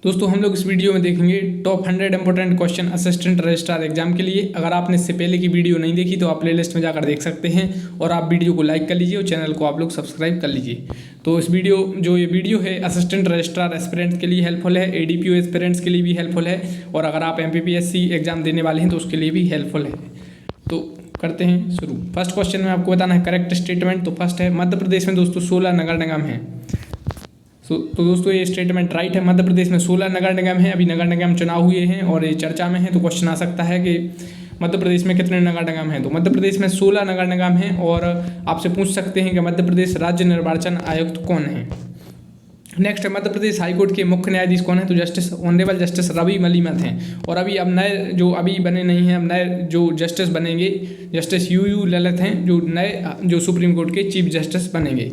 दोस्तों हम लोग इस वीडियो में देखेंगे top 100 important question assistant registrar exam के लिए। अगर आपने इससे पहले की वीडियो नहीं देखी तो आप प्लेलिस्ट में जाकर देख सकते हैं और आप वीडियो को लाइक कर लीजिए और चैनल को आप लोग सब्सक्राइब कर लीजिए। तो इस ये वीडियो है असिस्टेंट रजिस्ट्रार एस्पिरेंट्स के लिए हेल्पफुल है, एडीपीओ एस्पिरेंट्स के लिए भी हेल्पफुल है और अगर आप एमपीपीएससी एग्जाम देने वाले हैं तो उसके लिए भी हेल्पफुल है। तो करते हैं शुरू। फर्स्ट क्वेश्चन में आपको बताना है करेक्ट स्टेटमेंट। तो फर्स्ट है मध्य प्रदेश में दोस्तों 16 नगर निगम हैं। तो दोस्तों ये स्टेटमेंट राइट है। मध्य प्रदेश में 16 नगर निगम हैं। अभी नगर निगम चुनाव हुए हैं और ये चर्चा में है, तो क्वेश्चन आ सकता है कि मध्य प्रदेश में कितने नगर निगम हैं। तो मध्य प्रदेश में 16 नगर निगम हैं और आपसे पूछ सकते हैं कि मध्य प्रदेश राज्य निर्वाचन आयुक्त कौन है। नेक्स्ट है मध्य प्रदेश हाईकोर्ट के मुख्य न्यायाधीश कौन है। तो justice honourable justice Ravi Malimath हैं और अभी अब नए जो अभी बने नहीं हैं, अब नए जो जस्टिस बनेंगे जस्टिस यू ललित हैं, जो नए जो सुप्रीम कोर्ट के चीफ जस्टिस बनेंगे।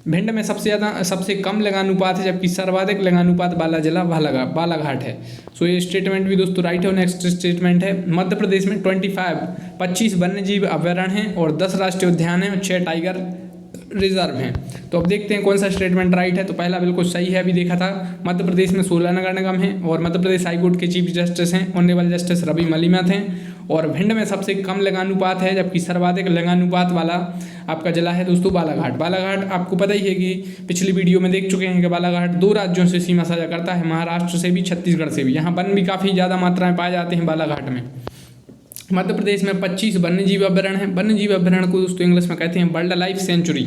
भिंड में सबसे कम लिंगानुपात है जबकि सर्वाधिक लिंगानुपात वाला जिला बालाघाट है। सो ये स्टेटमेंट भी दोस्तों राइट है। नेक्स्ट स्टेटमेंट है मध्य प्रदेश में 25 वन्यजीव अभयारण्य हैं और 10 राष्ट्रीय उद्यान हैं और 6 टाइगर रिजर्व हैं। तो अब देखते हैं कौन सा स्टेटमेंट राइट है। तो पहला बिल्कुल सही है, अभी देखा था। मध्य प्रदेश में 16 नगर निगम हैं और मध्य प्रदेश हाईकोर्ट के चीफ जस्टिस हैं ऑनरेबल जस्टिस रवि मलिमथ हैं और भिंड में सबसे कम लिंगानुपात है जबकि सर्वाधिक लिंगानुपात वाला आपका जिला है दोस्तों बालाघाट। आपको पता ही है कि पिछली वीडियो में देख चुके हैं कि बालाघाट 2 राज्यों से सीमा साझा करता है, महाराष्ट्र से भी छत्तीसगढ़ से भी। यहाँ वन भी काफ़ी ज़्यादा मात्रा में पाए जाते हैं बालाघाट में। मध्य प्रदेश में 25 वन्यजीव अभयारण्य हैं। वन्यजीव अभयारण्य को दोस्तों इंग्लिश में कहते हैं वाइल्ड लाइफ सेंचुरी।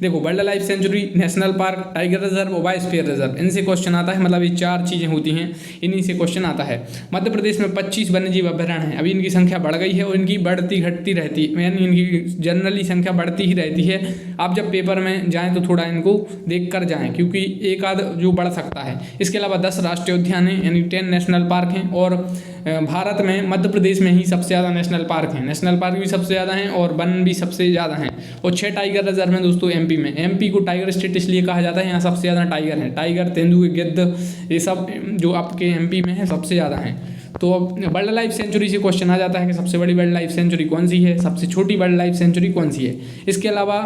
देखो wild life sanctuary, national park, tiger reserve और बायोस्फीयर रिजर्व, इनसे क्वेश्चन आता है। मतलब ये 4 चीज़ें होती हैं, इन्हीं से क्वेश्चन आता है। मध्य प्रदेश में 25 वन्यजीव अभयारण्य हैं। अभी इनकी संख्या बढ़ गई है और इनकी बढ़ती घटती रहती है, यानी इनकी जनरली संख्या बढ़ती ही रहती है। आप जब पेपर में जाएँ तो थोड़ा इनको देख कर जाएँ क्योंकि एक आध जो बढ़ सकता है। इसके अलावा 10 राष्ट्रीय उद्यान हैं यानी 10 नेशनल पार्क हैं और भारत में मध्य प्रदेश में ही सबसे ज़्यादा नेशनल पार्क हैं। नेशनल पार्क भी सबसे ज़्यादा हैं और वन भी सबसे ज़्यादा हैं और 6 टाइगर रिजर्व हैं दोस्तों एमपी में। एमपी को टाइगर स्टेट इसलिए कहा जाता है, यहाँ सबसे ज़्यादा टाइगर हैं। टाइगर, तेंदुए, गिद्ध, ये सब जो आपके एमपी में है सबसे ज़्यादा हैं। तो अब वाइल्ड लाइफ सेंचुरी से क्वेश्चन आ जाता है कि सबसे बड़ी वाइल्ड लाइफ सेंचुरी कौन सी है, सबसे छोटी वाइल्ड लाइफ सेंचुरी कौन सी है। इसके अलावा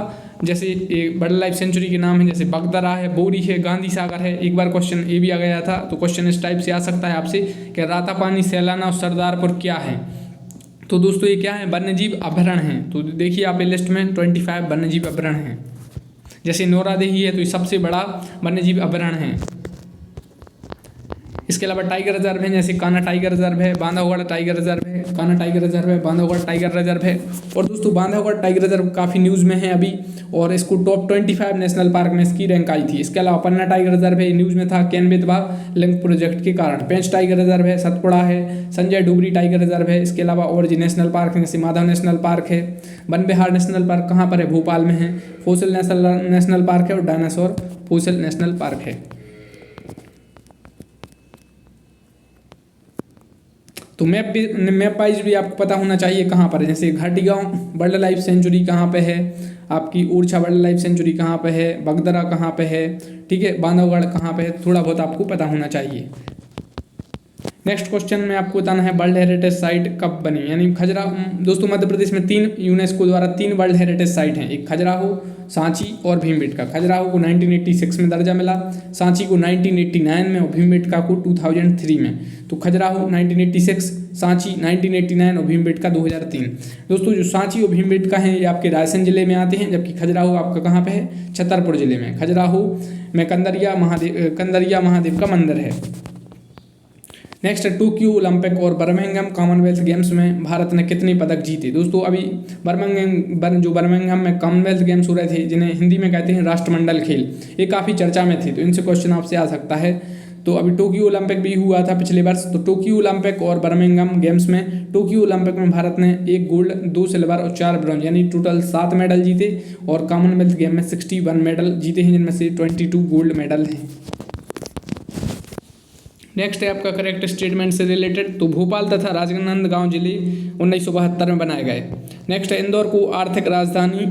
जैसे वाइल्ड लाइफ सेंचुरी के नाम है जैसे बगदरा है, बोरी है, गांधी सागर है। एक बार क्वेश्चन ये भी आ गया था, तो क्वेश्चन इस टाइप से आ सकता है आपसे कि रातापानी, सैलाना और सरदारपुर क्या है। तो दोस्तों ये क्या है, वन्यजीव अभयारण्य हैं। तो देखिए आप लिस्ट में 25 वन्यजीव अभयारण्य हैं। जैसे नौरादेही है तो ये सबसे बड़ा वन्यजीव अभयारण्य है। इसके अलावा टाइगर रिजर्व है, जैसे कान्हा टाइगर रिजर्व है, बांधवगढ़ टाइगर रिजर्व है, कान्हा टाइगर रिजर्व है, बांधवगढ़ टाइगर रिजर्व है। और दोस्तों बांधवगढ़ टाइगर रिजर्व काफ़ी न्यूज़ में है अभी और इसको टॉप 25 नेशनल पार्क में इसकी रैंक आई थी। इसके अलावा पन्ना टाइगर रिजर्व है, न्यूज़ में था केन-बेतवा लिंक प्रोजेक्ट के कारण। पेंच टाइगर रिजर्व है, सतपुड़ा है, संजय डोगरी टाइगर रिजर्व है। इसके अलावा और जी नेशनल पार्क है जैसे माधव नेशनल पार्क है। वन विहार नेशनल पार्क कहाँ पर है, भोपाल में है। फॉसिल नेशनल पार्क है और डायनासोर फॉसिल नेशनल पार्क है। तो मैप वाइज भी आपको पता होना चाहिए कहाँ पर है। जैसे घाटी गांव वाइल्ड लाइफ सेंचुरी कहाँ पे है, आपकी ओरछा वाइल्ड लाइफ सेंचुरी कहाँ पे है, बगदरा कहाँ पे है, ठीक है, बांधवगढ़ कहाँ पे है, थोड़ा बहुत आपको पता होना चाहिए। नेक्स्ट क्वेश्चन में आपको बताना है वर्ल्ड हेरिटेज साइट कब बनी, यानी खजुराहो। दोस्तों मध्य प्रदेश में 3 यूनेस्को द्वारा 3 वर्ल्ड हेरिटेज साइट हैं, एक खजुराहो, सांची और भीमबेटका। खजुराहो को 1986 में दर्जा मिला, सांची को 1989 में और भीमबेटका को 2003 में। तो खजुराहो 1986, सांची 1989 और भीमबेटका 2003। दोस्तों जो सांची और भीमबेटका हैं ये आपके रायसेन जिले में आते हैं, जबकि खजुराहो आपका कहाँ पे है, छतरपुर जिले में। खजुराहो में कंदरिया महादेव का मंदिर है। नेक्स्ट टोक्यो ओलंपिक और बर्मिंघम कॉमनवेल्थ गेम्स में भारत ने कितने पदक जीते। दोस्तों अभी बर्मिंघम में कॉमनवेल्थ गेम्स हो रहे थे, जिन्हें हिंदी में कहते हैं राष्ट्रमंडल खेल, ये काफ़ी चर्चा में थे, तो इनसे क्वेश्चन आपसे आ सकता है। तो अभी टोक्यो ओलंपिक भी हुआ था पिछले वर्ष। तो टोक्यो ओलंपिक और बर्मिंघम गेम्स में टोक्यो ओलंपिक में भारत ने 1 गोल्ड, 2 सिल्वर और 4 ब्रॉन्ज यानी टोटल 7 मेडल जीते और कॉमनवेल्थ गेम में 61 मेडल जीते हैं, जिनमें से 22 गोल्ड मेडल हैं। नेक्स्ट है आपका करेक्ट स्टेटमेंट से रिलेटेड। तो भोपाल तथा राजनांदगांव जिले 1972 में बनाए गए। नेक्स्ट है इंदौर को आर्थिक राजधानी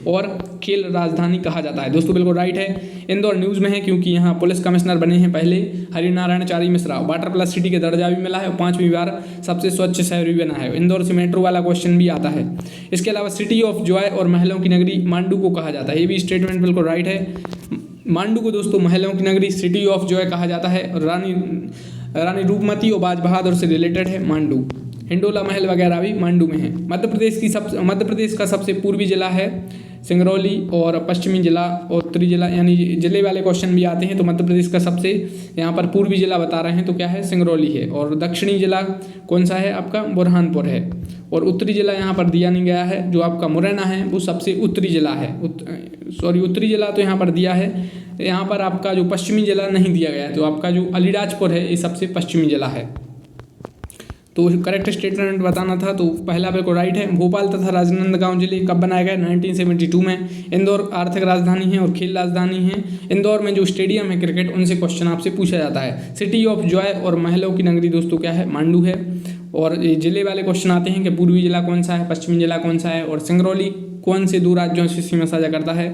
और खेल राजधानी कहा जाता है। दोस्तों बिल्कुल राइट है। इंदौर न्यूज़ में है क्योंकि यहाँ पुलिस कमिश्नर बने हैं पहले Harinarayan Chari Mishra. Water plus city के दर्जा भी मिला है और 5वीं बार सबसे स्वच्छ शहर भी बना है। इंदौर से मेट्रो वाला क्वेश्चन भी आता है। इसके अलावा सिटी ऑफ जॉय और महलों की नगरी मांडू को कहा जाता है, ये भी स्टेटमेंट बिल्कुल राइट है। मांडू को दोस्तों महलों की नगरी, सिटी ऑफ जॉय कहा जाता है, और रानी रूपमती और बाज बहादुर से रिलेटेड है मांडू। हिंडोला महल वगैरह भी मांडू में है। मध्य प्रदेश का सबसे पूर्वी जिला है सिंगरौली, और पश्चिमी जिला और उत्तरी जिला, यानी जिले वाले क्वेश्चन भी आते हैं तो मध्य प्रदेश का सबसे यहाँ पर पूर्वी जिला बता रहे हैं तो क्या है, सिंगरौली है। और दक्षिणी जिला कौन सा है आपका, बुरहानपुर है। और उत्तरी जिला यहाँ पर दिया नहीं गया है, जो आपका मुरैना है वो सबसे उत्तरी जिला है। उत्तरी जिला तो यहाँ पर दिया है, यहाँ पर आपका जो पश्चिमी जिला नहीं दिया गया है, तो आपका जो अलीराजपुर है ये सबसे पश्चिमी जिला है। तो करेक्ट स्टेटमेंट बताना था, तो पहला बिल्कुल राइट है। भोपाल तथा राजनांदगांव जिले कब बनाए गए, 1972 में। इंदौर आर्थिक राजधानी है और खेल राजधानी है। इंदौर में जो स्टेडियम है क्रिकेट, उनसे क्वेश्चन आपसे पूछा जाता है। सिटी ऑफ जॉय और महलों की नगरी दोस्तों क्या है, मांडू है। और ये जिले वाले क्वेश्चन आते हैं कि पूर्वी जिला कौन सा है, पश्चिमी जिला कौन सा है, और सिंगरौली कौन से 2 राज्यों से सीमा साझा करता है,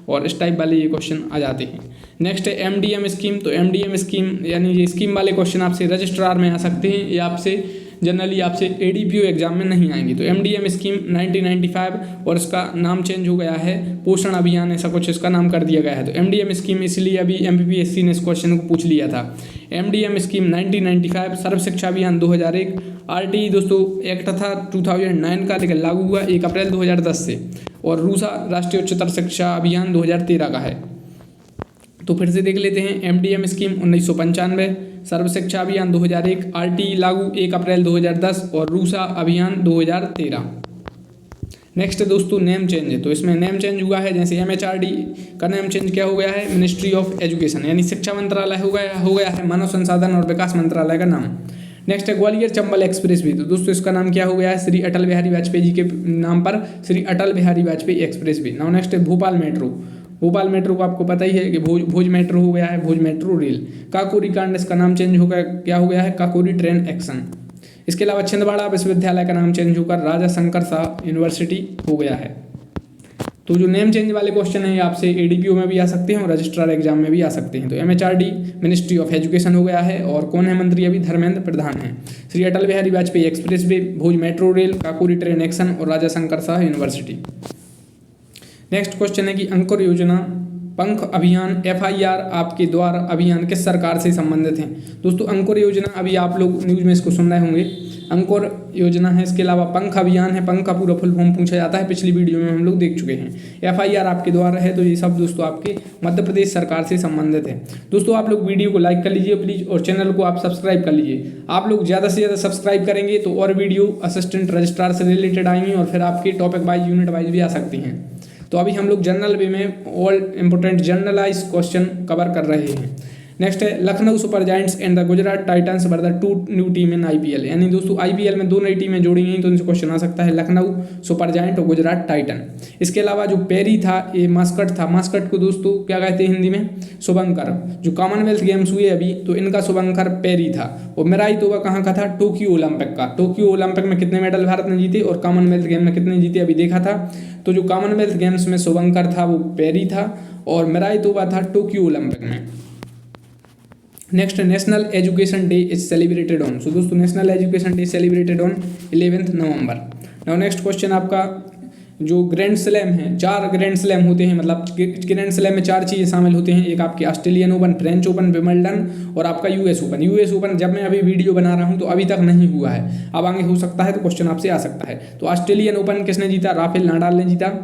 और इस टाइप वाले ये क्वेश्चन आ जाते हैं। नेक्स्ट है MDM स्कीम। तो MDM स्कीम यानी ये स्कीम वाले क्वेश्चन आपसे रजिस्ट्रार में आ सकते हैं, या आपसे जनरली आपसे ADPO एग्जाम में नहीं आएंगी। तो MDM स्कीम 1995, और इसका नाम चेंज हो गया है, पोषण अभियान ऐसा कुछ इसका नाम कर दिया गया है। तो MDM स्कीम इसलिए अभी MPPSC ने इस क्वेश्चन को पूछ लिया था। MDM स्कीम 1995, सर्व शिक्षा अभियान 2001, RTE दोस्तों एक्ट था 2009 का, लेकिन लागू हुआ 1 अप्रैल 2010 से। और रूसा राष्ट्रीय उच्चतर शिक्षा अभियान 2013 का है। तो फिर से देख लेते हैं। MDM स्कीम 1995, सर्व शिक्षा अभियान 2001, RTE लागू 1 अप्रैल 2010, और रूसा अभियान 2013। नेक्स्ट दोस्तों नेम चेंज है। तो इसमें नेम चेंज हुआ है, जैसे MHRD का नेम चेंज क्या हो गया है, मिनिस्ट्री ऑफ एजुकेशन, यानी शिक्षा मंत्रालय हो गया है मानव संसाधन और विकास मंत्रालय का नाम। नेक्स्ट है ग्वालियर चंबल एक्सप्रेस वे। तो दोस्तों इसका नाम क्या हो गया है, श्री अटल बिहारी वाजपेयी जी के नाम पर Shri Atal Bihari Vajpayee expressway. Now next है भोपाल मेट्रो। भोपाल मेट्रो को आपको पता ही है कि भोज मेट्रो हो गया है, भोज मेट्रो रेल। काकोरी कांड, इसका नाम चेंज हो गया, क्या हो गया है, काकोरी ट्रेन एक्शन। इसके अलावा छिंदवाड़ा विश्वविद्यालय का नाम चेंज होकर राजा शंकर शाह यूनिवर्सिटी हो गया है। तो जो नेम चेंज वाले क्वेश्चन हैं ये आपसे ADPO में भी आ सकते हैं और रजिस्ट्रार एग्जाम में भी आ सकते हैं। तो MHRD मिनिस्ट्री ऑफ एजुकेशन हो गया है, और कौन है मंत्री अभी, धर्मेंद्र प्रधान है। Shri Atal Bihari Vajpayee expressway, Bhoj metro rail, Kakori train action, और Raja Shankar Shah university. Next question है कि अंकुर योजना, पंख अभियान, FIR आपके द्वारा अभियान किस सरकार से संबंधित हैं। दोस्तों अंकुर योजना अभी आप लोग न्यूज़ में इसको सुन रहे होंगे, अंकुर योजना है। इसके अलावा पंख अभियान है, पंख का पूरा फुल फॉर्म पूछा जाता है, पिछली वीडियो में हम लोग देख चुके हैं। FIR आपके द्वारा है। तो ये सब दोस्तों आपके मध्य प्रदेश सरकार से संबंधित है। दोस्तों आप लोग वीडियो को लाइक कर लीजिए प्लीज़, और चैनल को आप सब्सक्राइब कर लीजिए। आप लोग ज़्यादा से ज़्यादा सब्सक्राइब करेंगे तो और वीडियो असिस्टेंट रजिस्ट्रार से रिलेटेड आएंगी, और फिर आपके टॉपिक वाइज, यूनिट वाइज भी आ सकती हैं। तो अभी हम लोग जनरल वे में all important generalize question cover कर रहे हैं। नेक्स्ट है Lucknow Super Giants and the Gujarat Titans were the 2 new team in IPL। यानी दोस्तों IPL में 2 नई टीमें जोड़ी गई, तो इनसे क्वेश्चन आ सकता है लखनऊ सुपर जायंट और गुजरात टाइटन। इसके अलावा जो पेरी था ये मास्कट था। मास्कट को दोस्तों क्या कहते हैं हिंदी में, शुभंकर। जो कॉमनवेल्थ गेम्स हुए अभी तो इनका शुभंकर पेरी था। और मेराई तोबा कहाँ का था, टोक्यो ओलंपिक का। टोक्यो ओलंपिक में कितने मेडल भारत ने जीते और कॉमनवेल्थ गेम में कितने जीते अभी देखा था। तो जो कॉमनवेल्थ गेम्स में शुभंकर था वो पेरी था, और मेराई तोबा था टोक्यो ओलंपिक में। Next national education day is celebrated on. So दोस्तों national education day celebrated on 11 November. Now next question आपका जो ग्रैंड स्लैम है, 4 ग्रैंड स्लैम होते हैं, मतलब ग्रैंड स्लैम में 4 चीज़ें शामिल होते हैं। एक आपके Australian open, French open, Wimbledon, और आपका US ओपन। US ओपन जब मैं अभी वीडियो बना रहा हूं तो अभी तक नहीं हुआ है, अब आगे हो सकता है, तो क्वेश्चन आपसे आ सकता है। तो ऑस्ट्रेलियन ओपन किसने जीता, राफेल नाडाल ने जीता।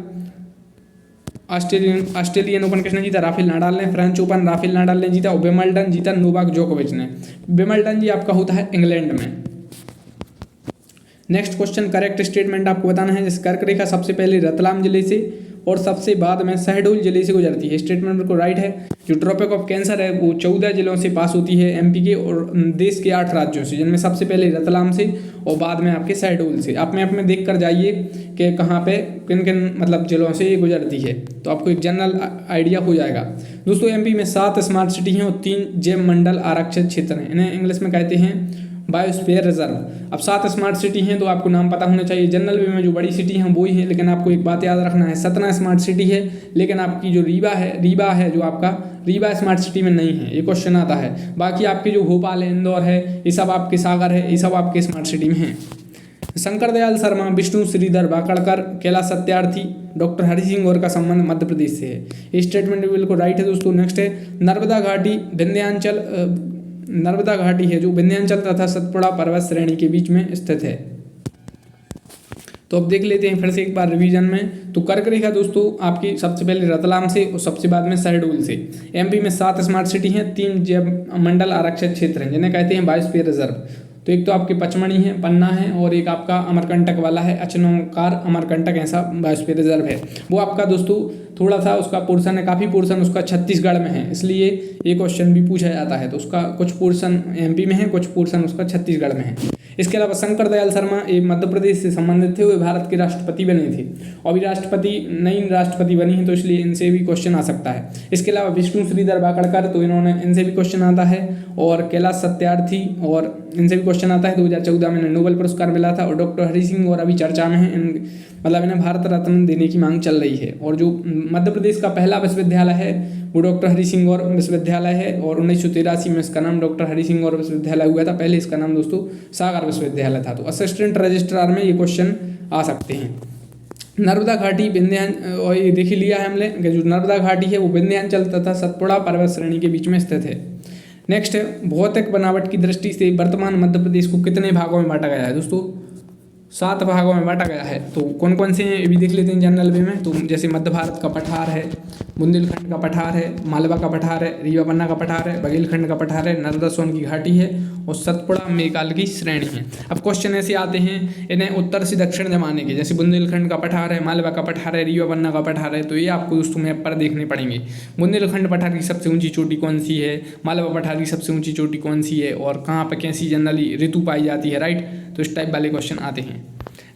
ऑस्ट्रेलियन ओपन किसने जीता, राफेल नाडाल ने। फ्रेंच ओपन राफेल नाडाल ने जीता, और विंबलडन जीता नोवाक जोकोविच ने। विंबलडन जी आपका होता है इंग्लैंड में। नेक्स्ट क्वेश्चन करेक्ट स्टेटमेंट आपको बताना है। जिस कर्क रेखा सबसे पहले रतलाम जिले से और सबसे बाद में शहडोल जिले से गुजरती है। स्टेटमेंट को राइट है। जो ट्रॉपिक ऑफ कैंसर है वो 14 जिलों से पास होती है MP के, और देश के 8 राज्यों से, जिनमें सबसे पहले रतलाम से और बाद में आपके शहडोल से। आप मैप में देख कर जाइए कि कहाँ पे किन किन मतलब जिलों से ये गुजरती है, तो आपको एक जनरल आइडिया हो जाएगा। दोस्तों MP में 7 स्मार्ट सिटी हैं और 3 जैव मंडल आरक्षित क्षेत्र हैं। इन्हें इंग्लिश में कहते हैं बायोस्फीयर रिजर्व। अब 7 स्मार्ट सिटी हैं तो आपको नाम पता होना चाहिए। जनरल वे में जो बड़ी सिटी हैं वो ही हैं, लेकिन आपको एक बात याद रखना है, सतना स्मार्ट सिटी है, लेकिन आपकी जो रीवा है जो आपका रीवा स्मार्ट सिटी में नहीं है, ये क्वेश्चन आता है। बाकी आपके जो भोपाल है, इंदौर है, ये सब आपके सागर है, ये सब आपके स्मार्ट सिटी में हैं। शंकर दयाल शर्मा, विष्णु श्रीधर वाकड़कर, कैलाश सत्यार्थी, डॉक्टर हरि सिंह गौर का संबंध मध्य प्रदेश से है। ये स्टेटमेंट भी बिल्कुल राइट है दोस्तों। नेक्स्ट है नर्मदा घाटी है जो विंध्याचल तथा सतपुड़ा पर्वत श्रेणी के बीच में स्थित है। तो अब देख लेते हैं फिर से एक बार रिवीजन में। तो कर्क रेखा दोस्तों आपकी सबसे पहले रतलाम से और सबसे बाद में शहडोल से। एमपी में 7 स्मार्ट सिटी हैं, 3 जैव मंडल आरक्षित क्षेत्र हैं जिन्हें कहते हैं बायोस्फीयर रिजर्व। तो एक तो आपके पचमढ़ी है, पन्ना है, और एक आपका अमरकंटक वाला है, अचनोकार अमरकंटक ऐसा बायोस्फीयर रिजर्व है। वो आपका दोस्तों थोड़ा सा उसका पोर्शन है, काफ़ी पोर्शन उसका छत्तीसगढ़ में है, इसलिए ये क्वेश्चन भी पूछा जाता है। तो उसका कुछ पोर्शन एमपी में है, कुछ पोर्शन उसका छत्तीसगढ़ में है। इसके अलावा शंकर दयाल शर्मा ये मध्य प्रदेश से संबंधित थे, वे भारत के राष्ट्रपति बने थे। अभी नई राष्ट्रपति बनी है, तो इसलिए इनसे भी क्वेश्चन आ सकता है। इसके अलावा विष्णु श्रीधर वाकड़कर, तो इनसे भी क्वेश्चन आता है, और कैलाश सत्यार्थी, और इनसे भी क्वेश्चन आता है। 2014 में नोबेल पुरस्कार मिला था। और डॉक्टर हरि सिंह और अभी चर्चा में है, इन्हें भारत रत्न देने की मांग चल रही है। और जो मध्य प्रदेश का पहला विश्वविद्यालय है वो डॉक्टर हरि सिंह गौर विश्वविद्यालय है, और 1983 में इसका नाम डॉक्टर हरि सिंह गौर विश्वविद्यालय हुआ था। पहले इसका नाम दोस्तों सागर विश्वविद्यालय था। तो असिस्टेंट रजिस्ट्रार में ये क्वेश्चन आ सकते हैं। नर्मदा घाटी और ये देख लिया है हमने कि जो नर्मदा घाटी है वो विंध्याचल तथा सतपुड़ा पर्वत श्रेणी के बीच में स्थित है। नेक्स्ट है भौतिक बनावट की दृष्टि से वर्तमान मध्य प्रदेश को कितने भागों में बांटा गया है दोस्तों? 7 भागों में बांटा गया है। तो कौन कौन से हैं ये भी देख लेते हैं जनरल वे में। तो जैसे मध्य भारत का पठार है, बुंदेलखंड का पठार है, मालवा का पठार है, रीवा पन्ना का पठार है, बघेलखंड का पठार है, नर्मदा सोन की घाटी है, और सतपुड़ा मेकाल की श्रेणी है। अब क्वेश्चन ऐसे आते हैं इन्हें उत्तर से दक्षिण जमाने के, जैसे बुंदेलखंड का पठार है, मालवा का पठार है, रीवा पन्ना का पठार है, तो ये आपको दोस्तों मैप पर देखने पड़ेंगे। बुंदेलखंड पठार की सबसे ऊंची चोटी कौन सी है, मालवा पठार की सबसे ऊंची चोटी कौन सी है, और कहाँ पर कैसी जनरली ऋतु पाई जाती है, राइट। तो इस टाइप वाले क्वेश्चन आते हैं।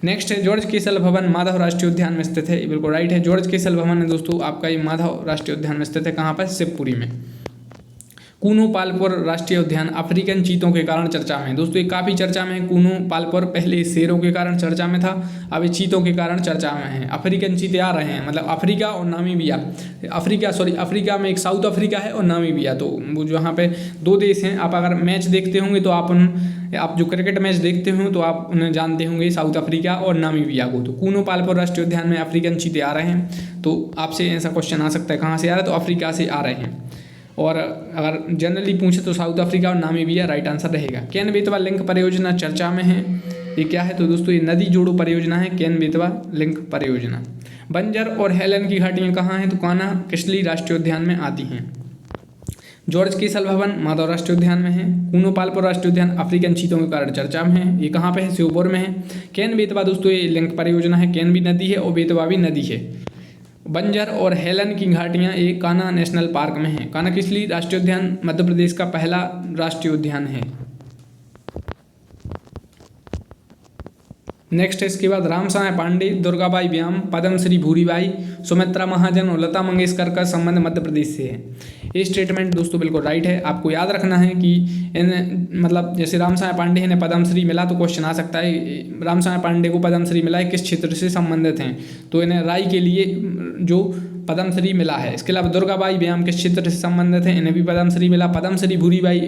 नेक्स्ट है जॉर्ज केसल भवन माधव राष्ट्रीय उद्यान में स्थित है। ये बिल्कुल राइट है। जॉर्ज केसल भवन है दोस्तों आपका ये माधव राष्ट्रीय उद्यान में स्थित है। कहाँ पर? शिवपुरी में। कूनो पालपुर राष्ट्रीय उद्यान अफ्रीकन चीतों के कारण चर्चा में है दोस्तों। ये काफ़ी चर्चा में है। कूनो पालपुर पहले शेरों के कारण चर्चा में था, अब ये चीतों के कारण चर्चा में है। अफ्रीकन चीते आ रहे हैं, मतलब अफ्रीका और नामीबिया। अफ्रीका में एक साउथ अफ्रीका है और नामीबिया, तो वो जहाँ पे 2 देश हैं। आप अगर मैच देखते होंगे तो आप जो क्रिकेट मैच देखते हो तो आप उन्हें जानते होंगे, साउथ अफ्रीका और नामीबिया को। तो कूनो पालपुर राष्ट्रीय उद्यान में अफ्रीकन चीते आ रहे हैं। तो आपसे ऐसा क्वेश्चन आ सकता है कहाँ से आ रहा है, तो अफ्रीका से आ रहे हैं। और अगर जनरली पूछे तो साउथ अफ्रीका और नामीबिया राइट आंसर रहेगा। केन बेतवा लिंक परियोजना चर्चा में है। ये क्या है? तो दोस्तों ये नदी जोड़ो परियोजना है, केन बेतवा लिंक परियोजना। बंजर और हेलन की घाटियाँ कहाँ हैं? तो कान्हा किसली राष्ट्रीय उद्यान में आती हैं। जॉर्ज केसल भवन माधव राष्ट्रीय उद्यान में है। कूनो पालपुर राष्ट्रीय उद्यान अफ्रीकन चीतों के कारण चर्चा में है। ये कहाँ पे है? श्योपुर में है। केन बेतवा दोस्तों ये लिंक परियोजना है। केन भी नदी है और बेतवा भी नदी है। बंजर और हेलन की घाटियाँ एक कान्हा नेशनल पार्क में है। कान्हा किसली राष्ट्रीय उद्यान मध्य प्रदेश का पहला राष्ट्रीय उद्यान है। नेक्स्ट है इसके बाद रामसाय पांडे, दुर्गाबाई व्याम, पद्मश्री भूरीबाई, सुमित्रा महाजन और लता मंगेशकर का संबंध मध्य प्रदेश से है। ये स्टेटमेंट दोस्तों बिल्कुल राइट है। आपको याद रखना है कि मतलब जैसे रामसाय पांडे ने पद्मश्री मिला तो क्वेश्चन आ सकता है रामसाय पांडे को पद्मश्री मिला है किस क्षेत्र से संबंधित हैं, तो इन्हें राई के लिए जो पद्मश्री मिला है। इसके अलावा दुर्गाबाई व्याम किस क्षेत्र से संबंधित हैं, इन्हें भी पद्मश्री मिला। पद्मश्री भूरीबाई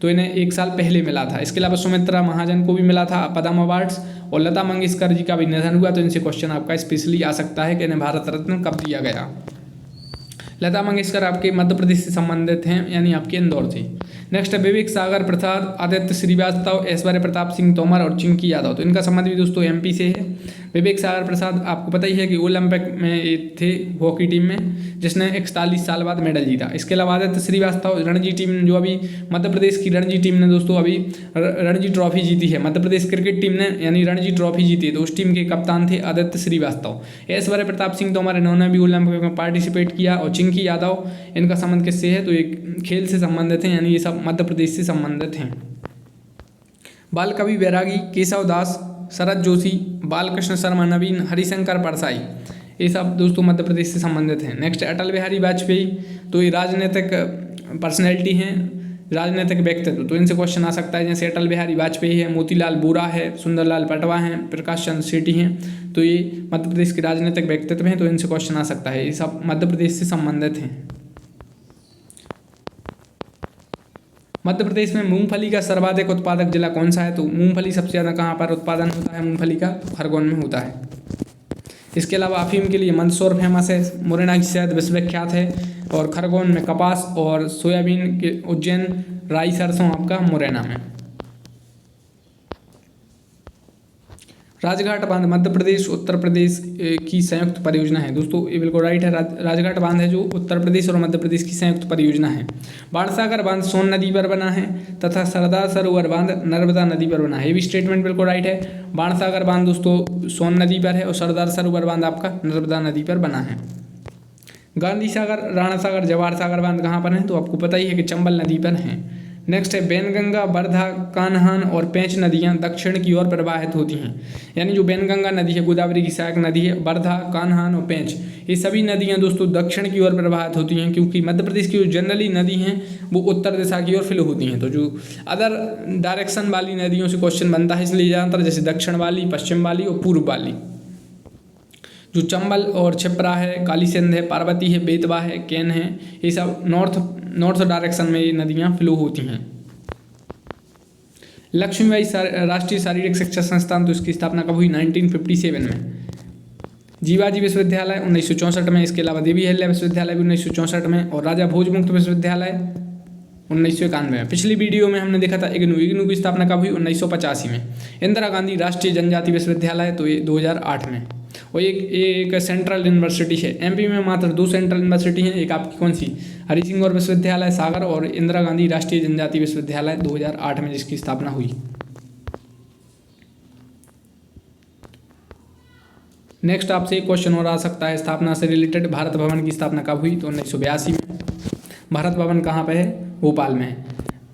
तो इन्हें 1 साल पहले मिला था। इसके अलावा सुमित्रा महाजन को भी मिला था पद्म अवार्ड्स, और लता मंगेशकर जी का भी निधन हुआ, तो इनसे क्वेश्चन आपका स्पेशली आ सकता है कि इन्हें भारत रत्न कब दिया गया। लता मंगेशकर आपके मध्य प्रदेश से संबंधित हैं, यानी आपके इंदौर से। नेक्स्ट है विवेक सागर प्रसाद, आदित्य श्रीवास्तव, ऐश्वर्य प्रताप सिंह तोमर और चिंकी यादव। तो इनका संबंध भी दोस्तों एमपी से है। विवेक सागर प्रसाद आपको पता ही है कि ओलंपिक में थे हॉकी टीम में, जिसने 41 साल बाद मेडल जीता। इसके अलावा आदित्य श्रीवास्तव रणजी टीम, जो अभी मध्य प्रदेश की रणजी टीम ने दोस्तों अभी रणजी ट्रॉफी जीती है, मध्य प्रदेश क्रिकेट टीम ने यानी रणजी ट्रॉफी जीती है, तो उस टीम के कप्तान थे आदित्य श्रीवास्तव। ऐश्वर्य प्रताप सिंह तोमर, इन्होंने भी ओलंपिक में पार्टिसिपेट किया। और चिंकी यादव, इनका संबंध किससे है? तो एक खेल से संबंधित है, यानी ये सब मध्य प्रदेश से संबंधित हैं। बाल कवि बैरागी, केशव दास, शरद जोशी, बालकृष्ण शर्मा, नवीन, हरिशंकर परसाई, ये सब दोस्तों मध्य प्रदेश से संबंधित हैं। नेक्स्ट अटल बिहारी वाजपेयी, तो ये राजनीतिक पर्सनैलिटी हैं, राजनीतिक व्यक्तित्व, तो इनसे क्वेश्चन आ सकता है। जैसे अटल बिहारी वाजपेयी है, मोतीलाल वोरा है, सुंदरलाल पटवा हैं, प्रकाश चंद्र सेठी हैं, तो ये मध्य प्रदेश के राजनीतिक व्यक्तित्व हैं, तो इनसे क्वेश्चन आ सकता है। ये सब मध्य प्रदेश से संबंधित हैं। मध्य प्रदेश में मूंगफली का सर्वाधिक उत्पादक जिला कौन सा है? तो मूंगफली सबसे ज़्यादा कहाँ पर उत्पादन होता है मूंगफली का? खरगोन में होता है। इसके अलावा अफीम के लिए मंदसौर फेमस है, मुरैना की शहद विश्वविख्यात है, और खरगोन में कपास और सोयाबीन के उज्जैन, राई सरसों आपका मुरैना में। राजघाट बांध मध्य प्रदेश उत्तर प्रदेश की संयुक्त परियोजना है। दोस्तों ये बिल्कुल राइट है, राजघाट बांध है जो उत्तर प्रदेश और मध्य प्रदेश की संयुक्त परियोजना है। बाणसागर बांध सोन नदी पर बना है तथा सरदार सरोवर बांध नर्मदा नदी पर बना है। ये भी स्टेटमेंट बिल्कुल राइट है। बाणसागर बांध दोस्तों सोन नदी पर है और सरदार सरोवर बांध आपका नर्मदा नदी पर बना है। गांधी सागर, राणा सागर, जवाहर सागर बांध कहाँ पर है? तो आपको पता ही है कि चंबल नदी पर हैं। नेक्स्ट है बैनगंगा, बरधा, कान्हान और पेंच नदियाँ दक्षिण की ओर प्रवाहित होती हैं। यानी जो बैनगंगा नदी है गोदावरी की सहायक नदी है, बरधा, कान्हान और पेंच, ये सभी नदियाँ दोस्तों दक्षिण की ओर प्रवाहित होती हैं, क्योंकि मध्य प्रदेश की जो जनरली नदी हैं वो उत्तर दिशा की ओर फ्लो होती हैं। तो जो अदर डायरेक्शन वाली नदियों से क्वेश्चन बनता है, इसलिए ज़्यादातर जैसे दक्षिण वाली, पश्चिम वाली और पूर्व वाली। जो चंबल और छिप्रा है, काली सिंध है, पार्वती है, बेतवा है, केन है, ये सब नॉर्थ डायरेक्शन में ये नदियाँ फ्लो होती हैं। लक्ष्मीबाई राष्ट्रीय शारीरिक शिक्षा संस्थान, तो इसकी स्थापना कब हुई? 1957 में। जीवाजी विश्वविद्यालय 1964 में। इसके अलावा देवी अहिल्या विश्वविद्यालय भी 1964 में, और राजा भोजमुक्त विश्वविद्यालय 1991 में। पिछली वीडियो में हमने देखा था इग्नू की स्थापना कब हुई? 1985 में। इंदिरा गांधी राष्ट्रीय जनजाति विश्वविद्यालय, तो ये 2008 में। और एक सेंट्रल यूनिवर्सिटी है। एमपी में मात्र 2 सेंट्रल यूनिवर्सिटी हैं, एक आपकी कौन सी? हरि सिंह गौर विश्वविद्यालय सागर, और इंदिरा गांधी राष्ट्रीय जनजाति विश्वविद्यालय 2008 में जिसकी स्थापना हुई। नेक्स्ट आपसे एक क्वेश्चन और आ सकता है स्थापना से रिलेटेड। भारत भवन की स्थापना कब हुई? तो 1982 में। भारत भवन कहाँ पे है? भोपाल में है।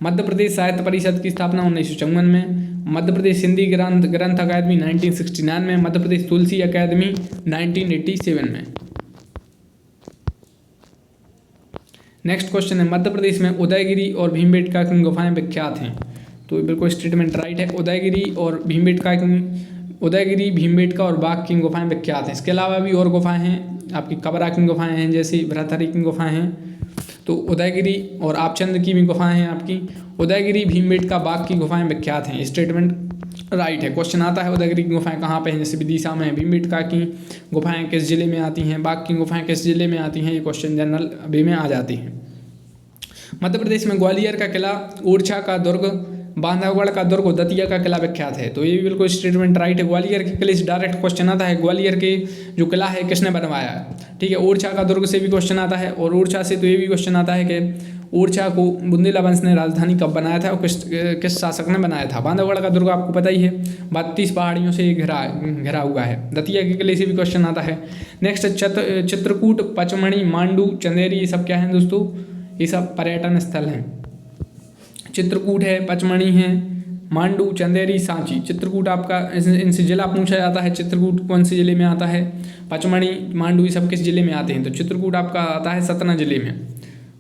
मध्य प्रदेश साहित्य परिषद की स्थापना 1954 में। मध्य प्रदेश हिंदी ग्रंथ अकादमी 1969 में। मध्य प्रदेश तुलसी अकादमी 1987 में। नेक्स्ट क्वेश्चन है, मध्य प्रदेश में उदयगिरी और भीमबेटका की गुफाएं विख्यात हैं। तो बिल्कुल स्टेटमेंट राइट है। उदयगिरी, भीमबेटका और बाघ की गुफाएं विख्यात हैं। इसके अलावा भी और गुफाएं हैं, आपकी कबरा की गुफाएं हैं, जैसे भ्रतहरि की गुफाएं हैं। तो उदयगिरी और आपचंद की भी गुफाएं हैं आपकी। उदयगिरी, भीमबेटका, बाघ की गुफाएं विख्यात हैं। स्टेटमेंट राइट है। क्वेश्चन आता है उदयगिरी की गुफाएं कहाँ पे हैं, जैसे विदिशा में। भीमबेटका की गुफाएं किस जिले में आती हैं, बाघ की गुफाएं किस जिले में आती हैं, ये क्वेश्चन जनरल अभी में आ जाती हैं। मध्य प्रदेश में ग्वालियर का किला, ओरछा का दुर्ग, बांधवगढ़ का दुर्ग, दतिया का किला विख्यात है। तो ये भी बिल्कुल स्टेटमेंट राइट है। ग्वालियर के किले से डायरेक्ट क्वेश्चन आता है, ग्वालियर के जो किला है किसने बनवाया है, ठीक है। ओरछा का दुर्ग से भी क्वेश्चन आता है, और ओरछा से तो ये भी क्वेश्चन आता है कि ओरछा को बुंदेला वंश ने राजधानी कब बनाया था और किस शासक ने बनाया था। बांधवगढ़ का दुर्ग आपको पता ही है, 32 पहाड़ियों से घिरा हुआ है। दतिया के किले से भी क्वेश्चन आता है। नेक्स्ट चित्रकूट, पचमढ़ी, मांडू, चंदेरी, ये सब क्या है दोस्तों? ये सब पर्यटन स्थल हैं। चित्रकूट है, पचमढ़ी है, मांडू, चंदेरी, सांची। चित्रकूट आपका इनसे जिला पूछा जाता है, चित्रकूट कौन से जिले में आता है। पचमढ़ी, मांडू ये सब किस जिले में आते हैं? तो चित्रकूट आपका आता है सतना जिले में,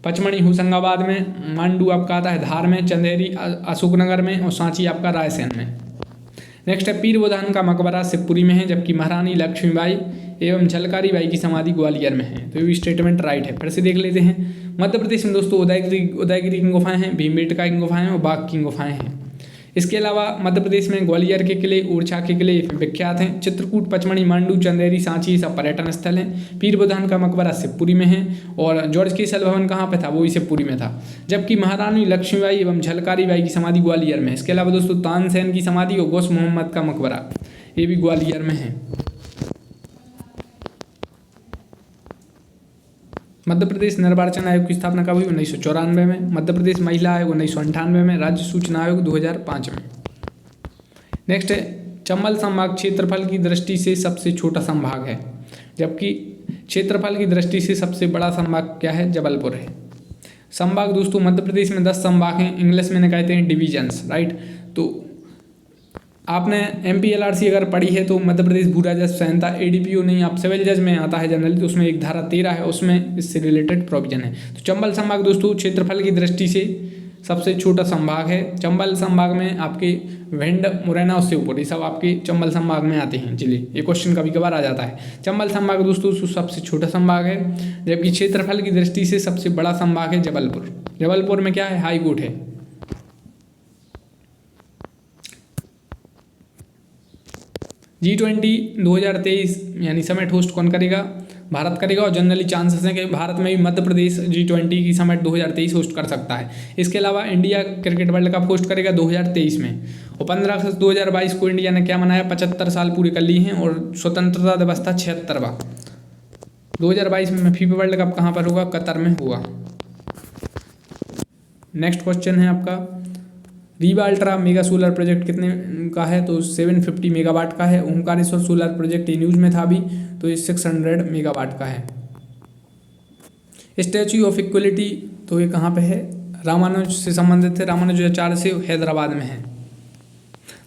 पचमढ़ी होशंगाबाद में, मांडू आपका आता है धार में, चंदेरी अशोकनगर में, और सांची आपका रायसेन में। नेक्स्ट है पीर बुधान का मकबरा शिवपुरी में है, जबकि महारानी लक्ष्मीबाई एवं झलकारी बाई की समाधि ग्वालियर में है। तो ये भी स्टेटमेंट राइट है। फिर से देख लेते हैं। मध्य प्रदेश में दोस्तों उदयगिरी की गुफाएं हैं, भीमबेटका की गुफाएं हैं और बाघ की गुफाएं हैं। इसके अलावा मध्य प्रदेश में ग्वालियर के किले, ओरछा के किले विख्यात हैं। चित्रकूट, पचमढ़ी, मांडू, चंदेरी, सांची सब पर्यटन स्थल हैं। पीर बुधान का मकबरा शिवपुरी में है, और जॉर्ज केसल भवन कहाँ पे था? वो भी शिवपुरी में था। जबकि महारानी लक्ष्मीबाई एवं झलकारी बाई की समाधि ग्वालियर में है। इसके अलावा दोस्तों तानसेन की समाधि और गौस मोहम्मद का मकबरा ये भी ग्वालियर में है। मध्य प्रदेश निर्वाचन आयोग की स्थापना कब हुई? 1994 में। मध्य प्रदेश महिला आयोग 1998 में। राज्य सूचना आयोग 2005 में। नेक्स्ट है चंबल संभाग क्षेत्रफल की दृष्टि से सबसे छोटा संभाग है, जबकि क्षेत्रफल की दृष्टि से सबसे बड़ा संभाग क्या है? जबलपुर है। संभाग दोस्तों मध्य प्रदेश में 10 संभाग हैं, इंग्लिश में कहते हैं डिविजन्स, राइट। तो आपने MPLRC अगर पढ़ी है तो मध्य प्रदेश भू राजस्व संहिता ADPO नहीं, आप सिविल जज में आता है जनरली, तो उसमें एक धारा 13 है, उसमें इससे रिलेटेड प्रोविजन है। तो चंबल संभाग दोस्तों क्षेत्रफल की दृष्टि से सबसे छोटा संभाग है। चंबल संभाग में आपके भिंड, मुरैना उससे ऊपर ये सब आपके चंबल संभाग में आते हैं जिले। ये क्वेश्चन कभी कभार आ जाता है। चंबल संभाग दोस्तों सबसे छोटा संभाग है, जबकि क्षेत्रफल की दृष्टि से सबसे बड़ा संभाग है जबलपुर। जबलपुर में क्या है? हाई कोर्ट है। G20 2023 यानी समिट होस्ट कौन करेगा? भारत करेगा, और जनरली चांसेस हैं कि भारत में भी मध्य प्रदेश G20 की समिट 2023 होस्ट कर सकता है। इसके अलावा India cricket world cup host करेगा 2023 में। और 15 अगस्त 2022 को इंडिया ने क्या मनाया? 75 साल पूरे कर लिए हैं, और स्वतंत्रता दिवस था 76वां। 2022 में फीफा वर्ल्ड कप कहाँ पर होगा? कतर में होगा। नेक्स्ट क्वेश्चन है आपका, Rewa ultra mega solar project कितने का है? तो 750 मेगावाट का है। ओमकारेश्वर सोलर प्रोजेक्ट ये न्यूज़ में था अभी, तो ये 600 मेगावाट का है। स्टैच्यू ऑफ इक्वलिटी तो ये कहाँ पे है? रामानुज से संबंधित है, रामानुजाचार्य से हैदराबाद में है।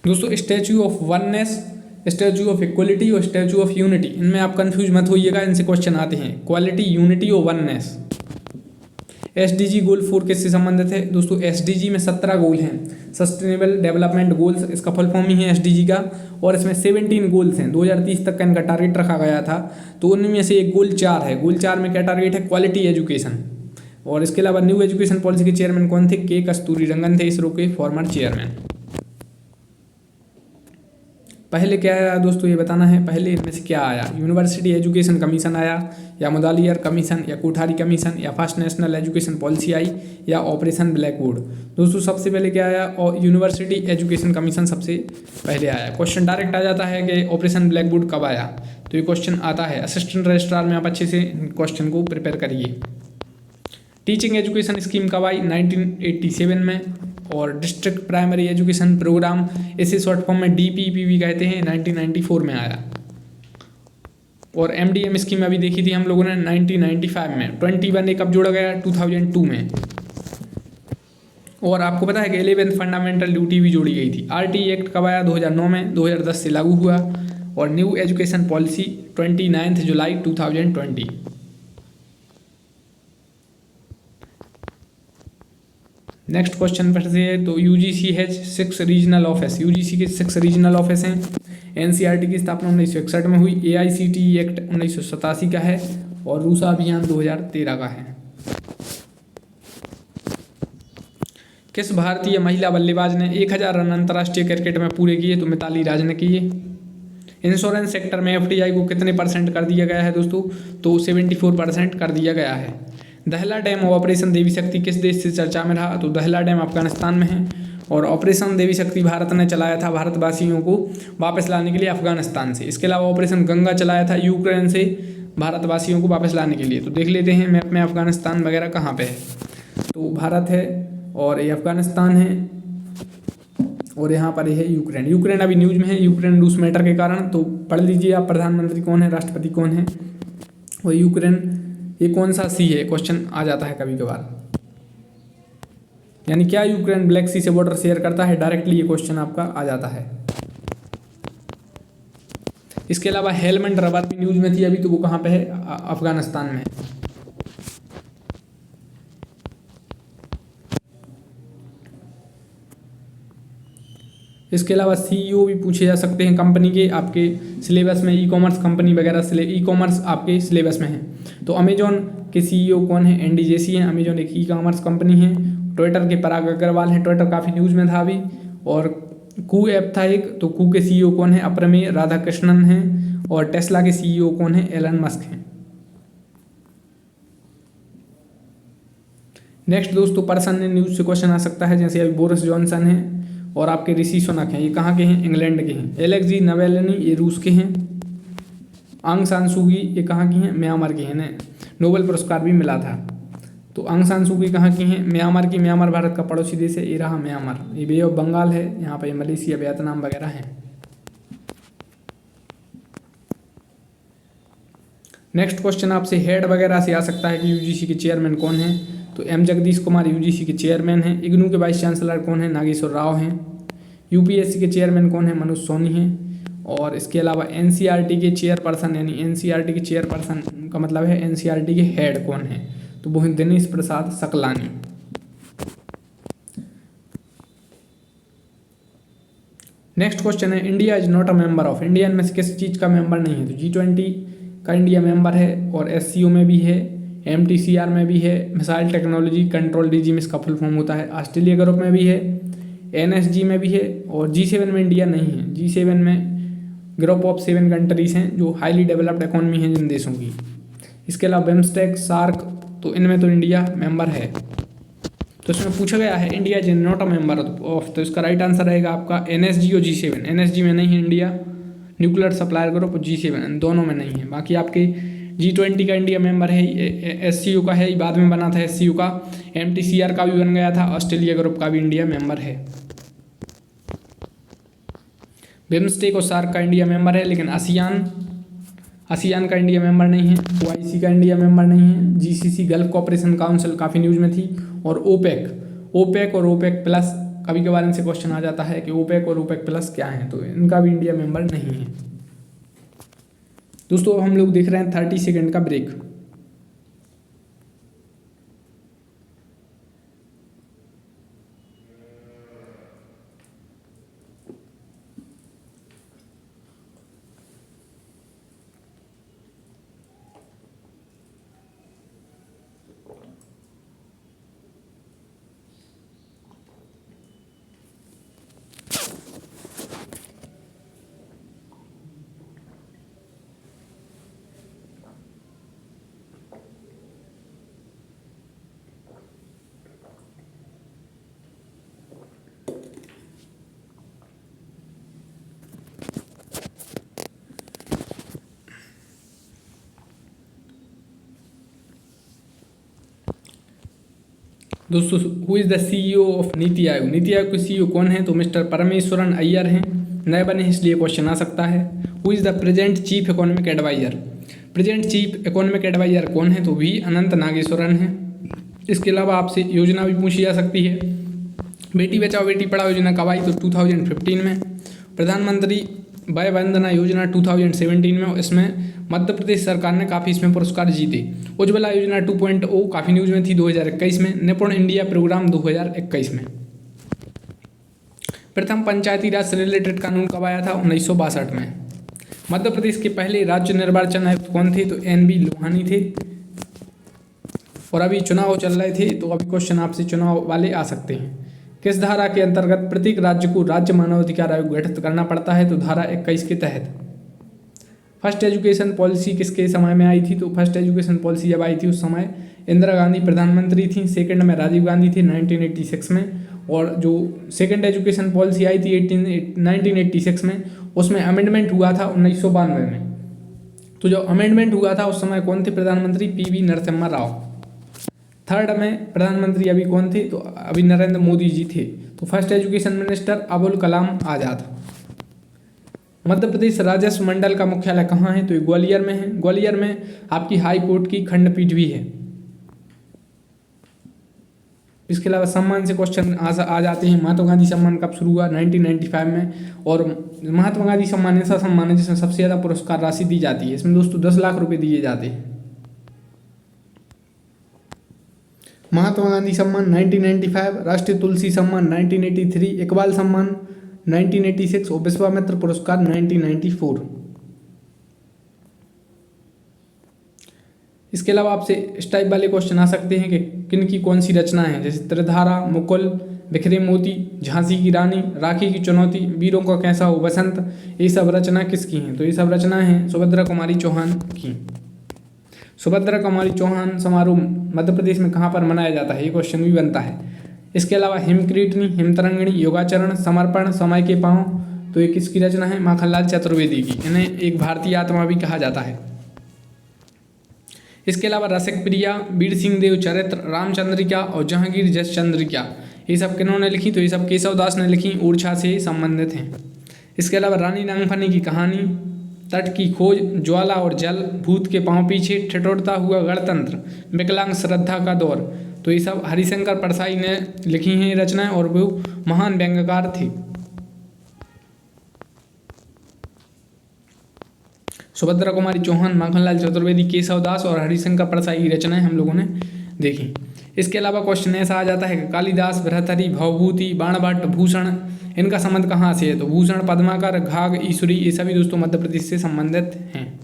दोस्तों statue of oneness, statue of equality और स्टैच्यू ऑफ यूनिटी, इनमें आप कंफ्यूज मत होइएगा, इनसे क्वेश्चन आते हैं। क्वालिटी, यूनिटी और वननेस। SDG गोल 4 किससे संबंधित है? दोस्तों SDG में 17 गोल हैं, सस्टेनेबल डेवलपमेंट गोल्स, इसका फुल फॉर्म ही है SDG का। और इसमें 17 गोल्स हैं, 2030 तक का इनका टारगेट रखा गया था। तो उनमें से एक गोल 4 है। गोल 4 में क्या टारगेट है? Quality education. और इसके अलावा न्यू एजुकेशन पॉलिसी के चेयरमैन कौन थे? के कस्तूरीरंगन थे, इसरो के फॉर्मर चेयरमैन। पहले क्या आया दोस्तों, ये बताना है। पहले इनमें से क्या आया? यूनिवर्सिटी एजुकेशन कमीशन आया, या मुदालियर कमीशन, या कोठारी कमीशन, या फर्स्ट नेशनल एजुकेशन पॉलिसी आई, या ऑपरेशन ब्लैक बोर्ड? दोस्तों सबसे पहले क्या आया? और यूनिवर्सिटी एजुकेशन कमीशन सबसे पहले आया। क्वेश्चन डायरेक्ट आ जाता है कि ऑपरेशन ब्लैक बोर्ड कब आया, तो ये क्वेश्चन आता है। असिस्टेंट रजिस्ट्रार में आप अच्छे से क्वेश्चन को प्रिपेयर करिए। टीचिंग एजुकेशन स्कीम कब आई? 1987 में। और डिस्ट्रिक्ट प्राइमरी एजुकेशन प्रोग्राम, इसे शॉर्ट फॉर्म में DPPP कहते हैं, 1994 में आया। और MDM स्कीम अभी देखी थी हम लोगों ने 1995 में। 21 कब जोड़ा गया? 2002 में। और आपको पता है कि 11th फंडामेंटल ड्यूटी भी जोड़ी गई थी। RT एक्ट कब आया? 2009 में, 2010 से लागू हुआ। और न्यू एजुकेशन पॉलिसी 29 जुलाई 2020। नेक्स्ट क्वेश्चन पर से है, तो UGC है 6 रीजनल ऑफिस। UGC के 6 रीजनल ऑफिस हैं। NCERT की स्थापना 1961 में हुई। AICTE एक्ट 1987 का है। और रूसा अभियान 2013 का है। किस भारतीय महिला बल्लेबाज ने 1000 रन अंतर्राष्ट्रीय क्रिकेट में पूरे किए? तो मिताली राज ने किए। इंश्योरेंस सेक्टर में FDI को कितने % कर दिया गया है दोस्तों? तो 74% कर दिया गया है। दहला डैम ऑपरेशन देवी शक्ति किस देश से चर्चा में रहा? तो दहला डैम अफगानिस्तान में है। और ऑपरेशन देवी शक्ति भारत ने चलाया था भारतवासियों को वापस लाने के लिए अफगानिस्तान से। इसके अलावा ऑपरेशन गंगा चलाया था यूक्रेन से भारतवासियों को वापस लाने के लिए। तो देख लेते हैं मैप में अफगानिस्तान वगैरह कहाँ पे है। तो भारत है, और ये अफगानिस्तान है, और यहाँ पर है यूक्रेन। यूक्रेन अभी न्यूज में है, यूक्रेन रूस मैटर के कारण। तो पढ़ लीजिए आप, प्रधानमंत्री कौन है, राष्ट्रपति कौन है। और यूक्रेन ये कौन सा सी है? क्वेश्चन आ जाता है कभी कभार। यानी क्या यूक्रेन ब्लैक सी से बॉर्डर शेयर करता है? डायरेक्टली ये क्वेश्चन आपका आ जाता है। इसके अलावा हेलमंड रबात भी न्यूज में थी अभी, तो वो कहाँ पे है? अफगानिस्तान में। इसके अलावा CEO भी पूछे जा सकते हैं कंपनी के, आपके सिलेबस में। ई-कॉमर्स कंपनी वगैरह ई-कॉमर्स आपके सिलेबस में है। तो अमेजॉन के CEO कौन है? एंडी जेसी हैं। अमेजॉन एक ई-कॉमर्स कंपनी है। ट्विटर के पराग अग्रवाल हैं। ट्विटर काफ़ी न्यूज़ में था अभी। और कू ऐप था एक, तो कू के CEO कौन है? अप्रमेय राधाकृष्णन हैं। और टेस्ला के CEO कौन है? एलन मस्क हैं। नेक्स्ट दोस्तों, पर्सन ने न्यूज से क्वेश्चन आ सकता है, जैसे अभी बोरिस जॉनसन है, और आपके ऋषि सुनक हैं। ये कहाँ के हैं? इंग्लैंड के हैं। एलेक्सी नवेलनी ये रूस के हैं। आंग सान सूगी ये कहाँ की हैं? म्यांमार की हैं। ने नोबेल पुरस्कार भी मिला था। तो आंग सान सूगी कहाँ की हैं? म्यांमार की। म्यांमार भारत का पड़ोसी देश है। ये रहा म्यांमार। ये बे ऑफ बंगाल है, यहाँ पर मलेशिया, वियतनाम वगैरह हैं। नेक्स्ट क्वेश्चन आपसे हेड वगैरह से आ सकता है कि UGC के चेयरमैन कौन है? तो M जगदीश कुमार UGC के चेयरमैन हैं। इग्नू के वाइस चांसलर कौन है? नागेश्वर राव हैं। UPSC के चेयरमैन कौन है? मनोज सोनी हैं। और इसके अलावा NCERT के चेयरपर्सन, यानी NCERT के चेयरपर्सन का मतलब है NCERT के हेड कौन है? तो वो हैं दिनेश प्रसाद सकलानी। नेक्स्ट क्वेश्चन है, India is not a member of. India में से किस चीज़ का मेंबर नहीं है? तो G20 का इंडिया मेंबर है, और SCO में भी है, MTCR में भी है, मिसाइल टेक्नोलॉजी कंट्रोल रिजीम इसका फुल फॉर्म होता है, ऑस्ट्रेलिया ग्रुप में भी है, NSG में भी है, और G7 में इंडिया नहीं है। G7 में ग्रुप ऑफ 7 कंट्रीज हैं जो हाईली डेवलप्ड इकोनॉमी हैं जिन देशों की। इसके अलावा बिम्स्टेक, सार्क, तो इनमें तो इंडिया मेंबर है। तो इसमें पूछा गया है India is not a member of, तो इसका राइट आंसर रहेगा आपका NSG और G7। NSG में नहीं है इंडिया, न्यूक्लियर सप्लायर ग्रुप, और G7 दोनों में नहीं है। बाकी आपके G20 का इंडिया मेंबर है, SCO का है, बाद में बना था SCO का, MTCR का भी बन गया था, ऑस्ट्रेलिया ग्रुप का भी इंडिया मेंबर है। बिम्स्टेक और सार्क का इंडिया मेंबर है, लेकिन आसियान का इंडिया मेंबर नहीं है, OIC का इंडिया मेंबर नहीं है, GCC गल्फ कोऑपरेशन काउंसिल काफ़ी न्यूज़ में थी, और ओपेक और ओपेक प्लस कभी कभार इनसे क्वेश्चन आ जाता है कि ओपेक और ओपेक प्लस क्या है, तो इनका भी इंडिया मेंबर नहीं है। दोस्तों अब हम लोग देख रहे हैं 30 सेकेंड का ब्रेक। दोस्तों who is the CEO of NITI Aayog? NITI Aayog के CEO कौन है? तो मिस्टर परमेश्वरन अय्यर हैं, नए बने इसलिए क्वेश्चन आ सकता है। Who is the present chief economic adviser? Present chief economic adviser कौन है? तो भी अनंत नागेश्वरन है। इसके अलावा आपसे योजना भी पूछी जा सकती है। बेटी बचाओ बेटी पढ़ाओ योजना कब आई? तो 2015 में। प्रधानमंत्री वय वंदना योजना 2017 में, इसमें मध्य प्रदेश सरकार ने काफ़ी इसमें पुरस्कार जीते। उज्ज्वला योजना 2.0 काफ़ी न्यूज़ में थी 2021 में। निपुण इंडिया प्रोग्राम 2021 में। प्रथम पंचायती राज से रिलेटेड कानून कब आया था? 1962 में। मध्य प्रदेश के पहले राज्य निर्वाचन आयुक्त कौन थे? तो NB लोहानी थे। और अभी चुनाव चल रहे थे, तो अभी क्वेश्चन आपसे चुनाव वाले आ सकते हैं। किस धारा के अंतर्गत प्रत्येक राज्य को राज्य मानवाधिकार आयोग गठित करना पड़ता है? तो धारा 21 के तहत। फर्स्ट एजुकेशन पॉलिसी किसके समय में आई थी? तो फर्स्ट एजुकेशन पॉलिसी जब आई थी उस समय इंदिरा गांधी प्रधानमंत्री थी, सेकंड में राजीव गांधी थे 1986 में। और जो सेकंड एजुकेशन पॉलिसी आई थी 1986 में, उसमें अमेंडमेंट हुआ था 1992 में। तो जो अमेंडमेंट हुआ था उस समय कौन थे प्रधानमंत्री? PV नरसिम्हा राव। थर्ड में प्रधानमंत्री अभी कौन थे? तो अभी नरेंद्र मोदी जी थे। तो first education minister Abul Kalam Azad. Madhya Pradesh राजस्व मंडल का मुख्यालय कहाँ है? तो ग्वालियर में है। ग्वालियर में आपकी हाई कोर्ट की खंडपीठ भी है। इसके अलावा सम्मान से क्वेश्चन आ जाते हैं। महात्मा गांधी सम्मान कब शुरू हुआ? 1995 में। और महात्मा गांधी सम्मान ऐसा सम्मान है जिसमें सबसे ज़्यादा पुरस्कार राशि दी जाती है। इसमें दोस्तों 10 लाख रुपए दिए जाते हैं। महात्मा गांधी सम्मान 1995, राष्ट्रीय तुलसी सम्मान 1983, इकबाल सम्मान 1986 और विश्वामित्र पुरस्कार 1994। इसके अलावा आपसे इस टाइप वाले क्वेश्चन आ सकते हैं कि किन की कौन सी रचना है, जैसे त्रिधारा, मुकुल, बिखरे मोती, झांसी की रानी, राखी की चुनौती, वीरों का कैसा हो बसंत, ये सब रचना किसकी हैं? तो ये सब रचना हैं सुभद्रा कुमारी चौहान की। सुभद्रा कुमारी चौहान समारोह मध्य प्रदेश में कहाँ पर मनाया जाता है? ये क्वेश्चन भी बनता है। इसके अलावा हिमक्रीटनी, हिमतरंगिणी, योगाचरण, समर्पण, समय के पाँव, तो ये किसकी रचना है? माखनलाल चतुर्वेदी की। इन्हें एक भारतीय आत्मा भी कहा जाता है। इसके अलावा रसिक प्रिया, वीर सिंह देव चरित्र, रामचंद्रिका और जहांगीर जस चंद्रिका, ये सब किन्होंने लिखी? तो ये सब केशव दास ने लिखी, ओरछा से संबंधित हैं। इसके अलावा रानी नागफनी की कहानी, तट की खोज, ज्वाला और जल, भूत के पांव पीछे, ठिठुरता हुआ गणतंत्र, विकलांग श्रद्धा का दौर, तो ये सब हरिशंकर परसाई ने लिखी हैं रचनाएं, और वो महान व्यंग्यकार थे। सुभद्रा कुमारी चौहान, माखनलाल चतुर्वेदी, केशव दास और हरिशंकर परसाई की रचनाएं हम लोगों ने देखी। इसके अलावा क्वेश्चन ऐसा आ जाता है कि कालिदास, भर्तृहरि, भवभूति, बाणभट्ट, भूषण, इनका संबंध कहाँ से है? तो भूषण, पद्माकर, घाघ, ईश्वरी, ये सभी दोस्तों मध्य प्रदेश से संबंधित हैं।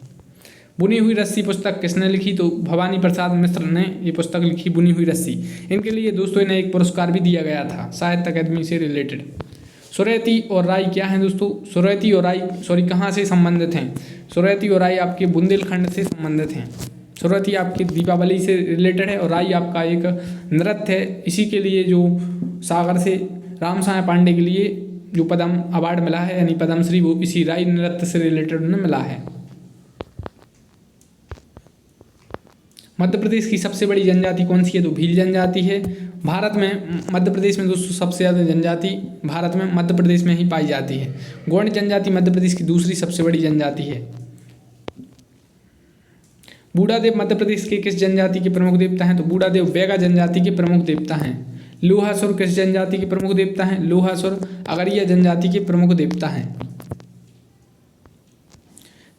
बुनी हुई रस्सी पुस्तक किसने लिखी? तो भवानी प्रसाद मिश्र ने ये पुस्तक लिखी, बुनी हुई रस्सी। इनके लिए दोस्तों इन्हें एक पुरस्कार भी दिया गया था साहित्य अकादमी से रिलेटेड। सुरैती और राई क्या है दोस्तों? सुरैती और राई कहाँ से संबंधित हैं? सुरैती और राई आपके बुंदेलखंड से संबंधित हैं। सुरैती आपकी दीपावली से रिलेटेड है और राई आपका एक नृत्य है। इसी के लिए जो सागर से राम साय पांडे के लिए जो पद्म अवार्ड मिला है यानी पद्मश्री, वो इसी राई नृत्य से रिलेटेड उन्हें मिला है। मध्य प्रदेश की सबसे बड़ी जनजाति कौन सी है? तो भील जनजाति है। भारत में मध्य प्रदेश में दोस्तों सबसे ज़्यादा जनजाति भारत में मध्य प्रदेश में ही पाई जाती है। गोंड जनजाति मध्य प्रदेश की दूसरी सबसे बड़ी जनजाति है। बूढ़ादेव मध्य प्रदेश के किस जनजाति के प्रमुख देवता हैं? तो बूढ़ादेव बैगा जनजाति के प्रमुख देवता हैं। लोहासुर किस जनजाति के प्रमुख देवता हैं? लोहासुर अगरिया जनजाति के प्रमुख देवता हैं।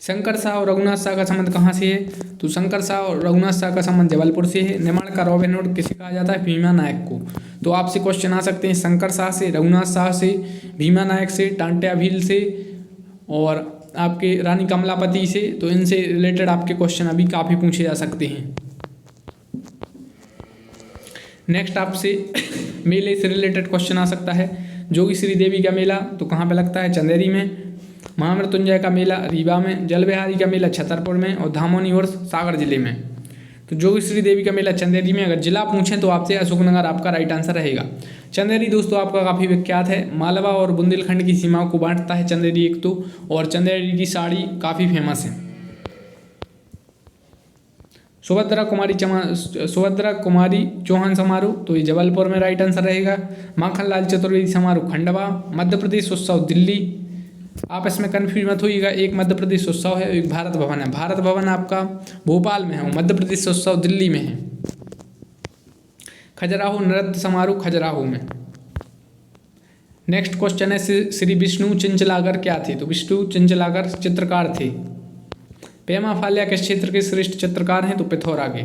शंकर शाह और रघुनाथ शाह का संबंध कहाँ से है? तो शंकर शाह और रघुनाथ शाह का संबंध जबलपुर से है। निमाड़ का रॉबिन हुड किसे कहा जाता है? भीमा नायक को। तो आपसे क्वेश्चन आ सकते हैं शंकर शाह से, रघुनाथ शाह से, भीमा नायक से, टांट्या भील से और आपके रानी कमलापति से। तो इनसे रिलेटेड आपके क्वेश्चन अभी काफ़ी पूछे जा सकते हैं। नेक्स्ट आपसे मेले से रिलेटेड क्वेश्चन आ सकता है। जोगी श्री देवी का मेला तो कहाँ पे लगता है? चंदेरी में। महामृत्युंजय का मेला रीवा में। जल बिहारी का मेला छतरपुर में और धामोनी उर्स सागर जिले में। तो जोगी श्री देवी का मेला चंदेरी में। अगर जिला पूछें तो आपसे अशोकनगर आपका राइट आंसर रहेगा। चंदेरी दोस्तों आपका काफ़ी विख्यात है। मालवा और बुंदेलखंड की सीमाओं को बांटता है चंदेरी एक तो, और चंदेरी की साड़ी काफ़ी फेमस है। सुभद्रा कुमारी चौहान समारोह तो ये जबलपुर में राइट आंसर रहेगा। माखनलाल चतुर्वेदी समारोह खंडवा। मध्य प्रदेश उत्सव दिल्ली। आप इसमें कन्फ्यूज मत होइएगा, एक मध्य प्रदेश उत्सव है, एक भारत भवन है। भारत भवन आपका भोपाल में है और मध्य प्रदेश उत्सव दिल्ली में है। खजुराहो नृत्य समारोह खजुराहो में। नेक्स्ट क्वेश्चन है श्री विष्णु चिंचलागर क्या थे? तो विष्णु चिंचलागर चित्रकार थे। पेमा फाल्या किस क्षेत्र के श्रेष्ठ चित्रकार हैं? तो पिथौरा के।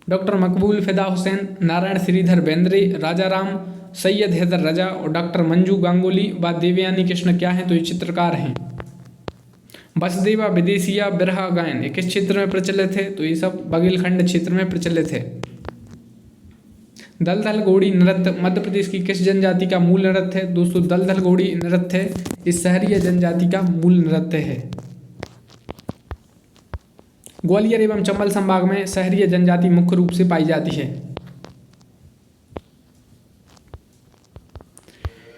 डॉक्टर मकबूल फिदा हुसैन, नारायण श्रीधर बेंद्रे, राजा राम, सैयद हैदर रजा और डॉक्टर मंजू गांगुली व देवयानी कृष्ण क्या हैं? तो ये चित्रकार हैं। बसदेवा विदेशिया बिरहा गायन ये किस क्षेत्र में प्रचलित है? तो ये सब बघेलखंड क्षेत्र में प्रचलित है। दलदल घोड़ी नृत्य मध्य प्रदेश की किस जनजाति का मूल नृत्य है? दोस्तों दलदल घोड़ी नृत्य इस सहरिया जनजाति का मूल नृत्य है। ग्वालियर एवं चंबल संभाग में सहरिया जनजाति मुख्य रूप से पाई जाती है।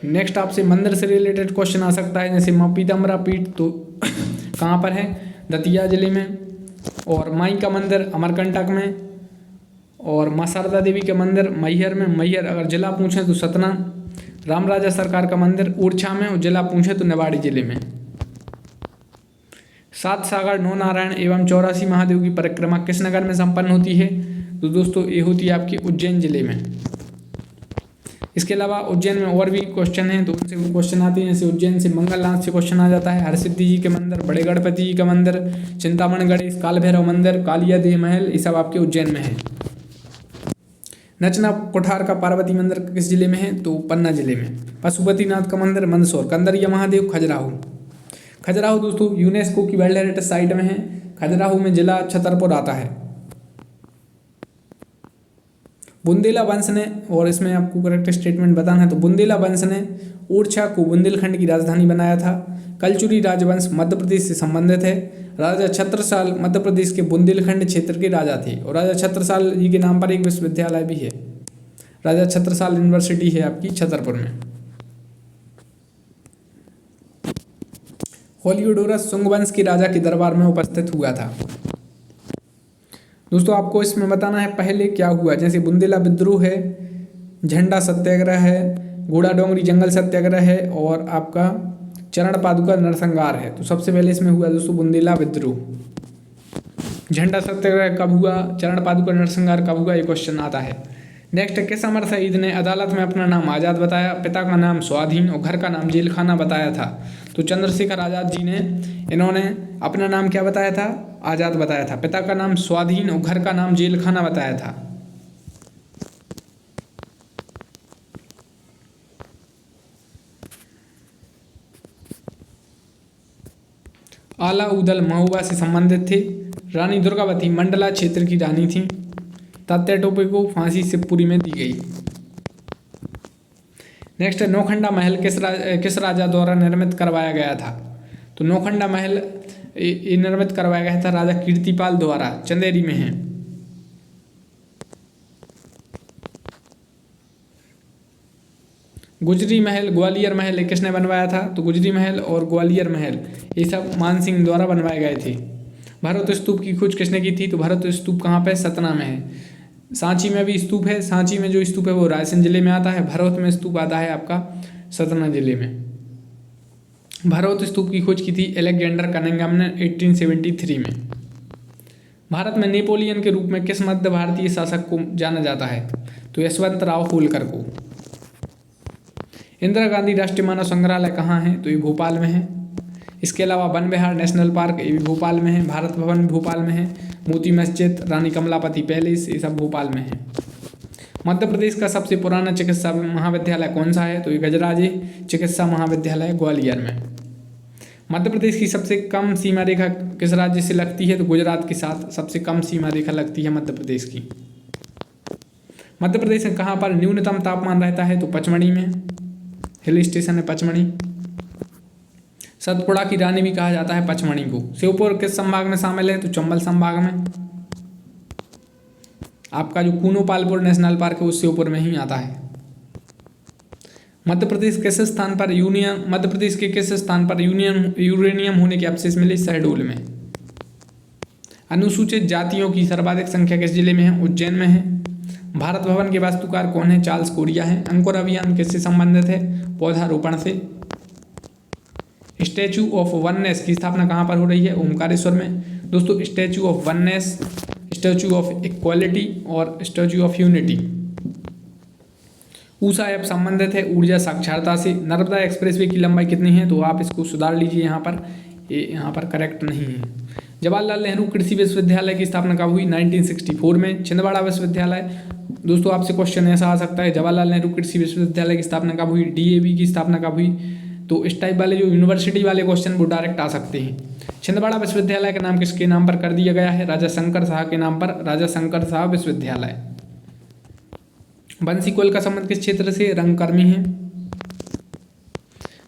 नेक्स्ट आपसे मंदिर से रिलेटेड क्वेश्चन आ सकता है, जैसे माँ पीताम्बरा पीठ तो कहाँ पर है? दतिया जिले में। और माई का मंदिर अमरकंटक में। और माँ शारदा देवी के मंदिर मैहर में। मैहर अगर जिला पूछें तो सतना। रामराजा सरकार का मंदिर ओरछा में और जिला पूछें तो निवाड़ी जिले में। 7 सागर 9 नारायण एवं 84 महादेव की परिक्रमा किस नगर में संपन्न होती है? तो दोस्तों ये होती है आपकी उज्जैन जिले में। इसके अलावा उज्जैन में और भी क्वेश्चन हैं तो उनसे क्वेश्चन आते हैं, जैसे उज्जैन से मंगलनाथ से क्वेश्चन आ जाता है। हरसिद्धि जी के मंदिर, बड़े गणपति जी का मंदिर, चिंतामणि गणेश, काल भैरव मंदिर, कालिया देव महल, ये सब आपके उज्जैन में है। नचना कोठार का पार्वती मंदिर किस जिले में है? तो पन्ना जिले में। पशुपतिनाथ का मंदिर मंदसौर। कंदरिया महादेव खजुराहो। खजुराहो दोस्तों यूनेस्को की वर्ल्ड हेरिटेज साइट में है। खजुराहो में जिला छतरपुर आता है। बुंदेला वंश ने, और इसमें आपको करेक्ट स्टेटमेंट बताना है, तो बुंदेला वंश ने ओरछा को बुंदेलखंड की राजधानी बनाया था। कलचुरी राजवंश मध्य प्रदेश से संबंधित है। राजा छत्रसाल मध्य प्रदेश के बुंदेलखंड क्षेत्र के राजा थे और राजा छत्रसाल जी के नाम पर एक विश्वविद्यालय भी है। राजा छत्रसाल यूनिवर्सिटी है आपकी छतरपुर में। होलियोडोरस शुंग वंश के राजा के दरबार में उपस्थित हुआ था। दोस्तों आपको इसमें बताना है पहले क्या हुआ, जैसे बुंदेला विद्रोह है, झंडा सत्याग्रह है, घोड़ा डोंगरी जंगल सत्याग्रह है और आपका चरण पादुका नरसंहार है। तो सबसे पहले इसमें हुआ दोस्तों बुंदेला विद्रोह। झंडा सत्याग्रह कब हुआ, चरण पादुका नरसंहार कब हुआ, ये क्वेश्चन आता है। नेक्स्ट, किस अमर शहीद ने अदालत में अपना नाम आज़ाद बताया? पिता का नाम स्वाधीन और घर का नाम जेल खाना बताया था। तो चंद्रशेखर आज़ाद जी ने, इन्होंने अपना नाम क्या बताया था? आज़ाद बताया था। पिता का नाम स्वाधीन और घर का नाम जेल खाना बताया था। आला उदल महुआ से संबंधित थे। रानी दुर्गावती मंडला क्षेत्र की रानी थी। तात्या टोपे को फांसी शिवपुरी में दी गई। नेक्स्ट है नौखंडा महल किस राजा द्वारा निर्मित करवाया गया था? तो नौखंडा महल ये निर्मित करवाया गया था राजा कीर्तिपाल द्वारा, चंदेरी में है। गुजरी महल, ग्वालियर महल किसने बनवाया था? तो गुजरी महल और ग्वालियर महल ये सब मानसिंह द्वारा बनवाए गए थे। भरत स्तूप की खोज किसने की थी? तो भरत स्तूप कहाँ पे? सतना में है। सांची में भी स्तूप है, सांची में जो स्तूप है वो रायसेन जिले में आता है, भरत में स्तूप आता है आपका सतना जिले में। भरत स्तूप की खोज की थी अलेक्जेंडर कनिंघम ने 1873 में। भारत में नेपोलियन के रूप में किस मध्य भारतीय शासक को जाना जाता है? तो यशवंतराव होलकर को। इंदिरा गांधी राष्ट्रीय मानव संग्रहालय कहाँ है? तो ये भोपाल में है। इसके अलावा वन विहार नेशनल पार्क ये भी भोपाल में है, भारत भवन भोपाल में है, मोती मस्जिद, रानी कमलापति पैलेस ये सब भोपाल में है। मध्य प्रदेश का सबसे पुराना चिकित्सा महाविद्यालय कौन सा है? तो ये गजराजे चिकित्सा महाविद्यालय ग्वालियर में। मध्य प्रदेश की सबसे कम सीमा रेखा किस राज्य से लगती है? तो गुजरात के साथ सबसे कम सीमा रेखा लगती है मध्य प्रदेश की। मध्य प्रदेश में कहाँ पर न्यूनतम तापमान रहता है? तो पचमढ़ी में, हिल स्टेशन है पचमढ़ी। सतपुड़ा की रानी भी कहा जाता है पचमढ़ी को। श्योपुर किस संभाग में शामिल है? तो चंबल संभाग में। आपका जो कूनोपालपुर नेशनल पार्क है वो श्योपुर में ही आता है। मध्य प्रदेश के किस स्थान पर यूरेनियम होने के अवशेष मिले? शहडोल में। अनुसूचित जातियों की सर्वाधिक संख्या किस जिले में है? उज्जैन में है। भारत भवन के वास्तुकार कौन है? चार्ल्स कोरिया है। अंकुर अभियान किससे संबंधित है? पौधारोपण से। स्टैचू ऑफ वननेस की स्थापना कहाँ पर हो रही है? ओमकारेश्वर में। दोस्तों statue of oneness, statue of equality और स्टैचू ऑफ यूनिटी ऊषा ऐप संबंधित है ऊर्जा साक्षरता से। नर्मदा एक्सप्रेसवे की लंबाई कितनी है? तो आप इसको सुधार लीजिए, यहाँ पर करेक्ट नहीं है। जवाहरलाल नेहरू कृषि विश्वविद्यालय की स्थापना कब हुई? 1964 में। छिंदवाड़ा विश्वविद्यालय, दोस्तों आपसे क्वेश्चन ऐसा आ सकता है जवाहरलाल नेहरू कृषि विश्वविद्यालय की स्थापना कब हुई? DAV की स्थापना कब हुई? तो इस टाइप वाले जो यूनिवर्सिटी वाले क्वेश्चन वो डायरेक्ट आ सकते हैं। छिंदवाड़ा विश्वविद्यालय का नाम किसके नाम पर कर दिया गया है? राजा शंकर शाह के नाम पर, राजा शंकर शाह विश्वविद्यालय। बंसी कोयल का संबंध किस क्षेत्र से? रंगकर्मी है।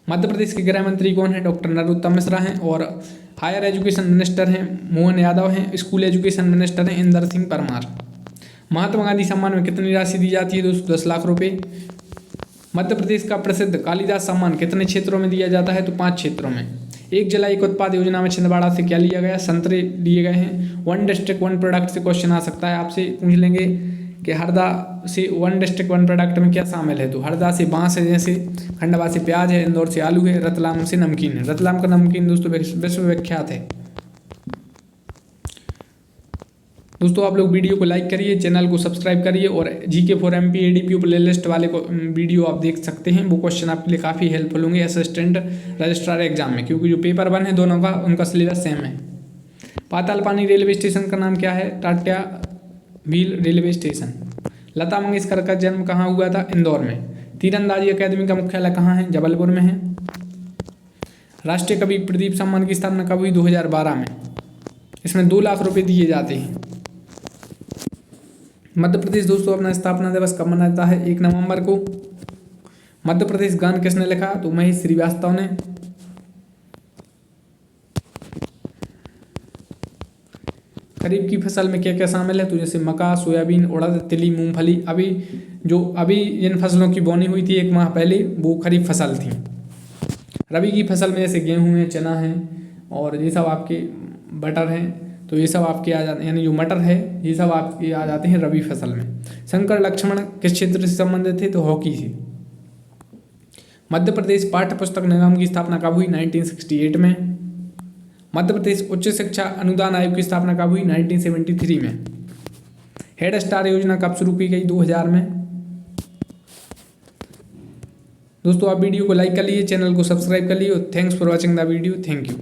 मध्य प्रदेश के गृह मंत्री कौन है? डॉक्टर नरोत्तम मिश्रा हैं। और हायर एजुकेशन मिनिस्टर हैं मोहन यादव हैं। स्कूल एजुकेशन मिनिस्टर हैं इंदर सिंह परमार। महात्मा गांधी सम्मान में कितनी राशि दी जाती है? दोस्तों 10 लाख रुपए। मध्य प्रदेश का प्रसिद्ध कालिदास सम्मान कितने क्षेत्रों में दिया जाता है? तो 5 क्षेत्रों में। एक जिला एक उत्पाद योजना में छिंदवाड़ा से क्या लिया गया? संतरे लिए गए हैं। 1 डिस्ट्रिक्ट 1 प्रोडक्ट से क्वेश्चन आ सकता है, आपसे पूछ लेंगे कि हरदा से 1 डिस्ट्रिक्ट 1 प्रोडक्ट में क्या शामिल है? तो हरदा से बांस है, जैसे खंडवा से प्याज है, इंदौर से आलू है, रतलाम से नमकीन है। रतलाम का नमकीन दोस्तों विश्व विख्यात है। दोस्तों आप लोग वीडियो को लाइक करिए, चैनल को सब्सक्राइब करिए और GK for MP ADPU playlist वाले वीडियो आप देख सकते हैं। वो क्वेश्चन आपके लिए काफ़ी हेल्पफुल होंगे असिस्टेंट रजिस्ट्रार एग्जाम में, क्योंकि जो पेपर 1 है दोनों का उनका सिलेबस सेम है। पातालपानी रेलवे स्टेशन का नाम क्या है? टाट्या भील रेलवे स्टेशन। लता मंगेशकर का जन्म कहाँ हुआ था? इंदौर में। तीरंदाजी अकादमी का मुख्यालय कहाँ है? जबलपुर में है। राष्ट्रीय कवि प्रदीप सम्मान की स्थापना कब हुई? 2012 में। इसमें 2 लाख रुपए दिए जाते हैं। मध्य प्रदेश दोस्तों अपना स्थापना दिवस कब मनाता है? 1 नवंबर को। मध्य प्रदेश गान किसने लिखा? तो महेश श्रीवास्तव ने। खरीफ की फसल में क्या क्या शामिल है? तो जैसे मक्का, सोयाबीन, उड़द, तिली, मूंगफली। अभी जिन फसलों की बोनी हुई थी 1 माह पहले वो खरीफ फसल थी। रबी की फसल में जैसे गेहूँ है, चना है और ये सब आपके बटर हैं, तो ये सब आपके आ जाते हैं, यानी जो मटर है ये सब आपके आ जाते हैं रबी फसल में। शंकर लक्ष्मण किस क्षेत्र से संबंधित थे? तो हॉकी से। मध्य प्रदेश पाठ्य पुस्तक निगम की स्थापना कब हुई? 1968 में। मध्य प्रदेश उच्च शिक्षा अनुदान आयोग की स्थापना कब हुई? 1973 में। हेड स्टार योजना कब शुरू की गई? 2000 में। दोस्तों आप वीडियो को लाइक कर लीजिए, चैनल को सब्सक्राइब कर लीजिए और thanks for watching the video. Thank you.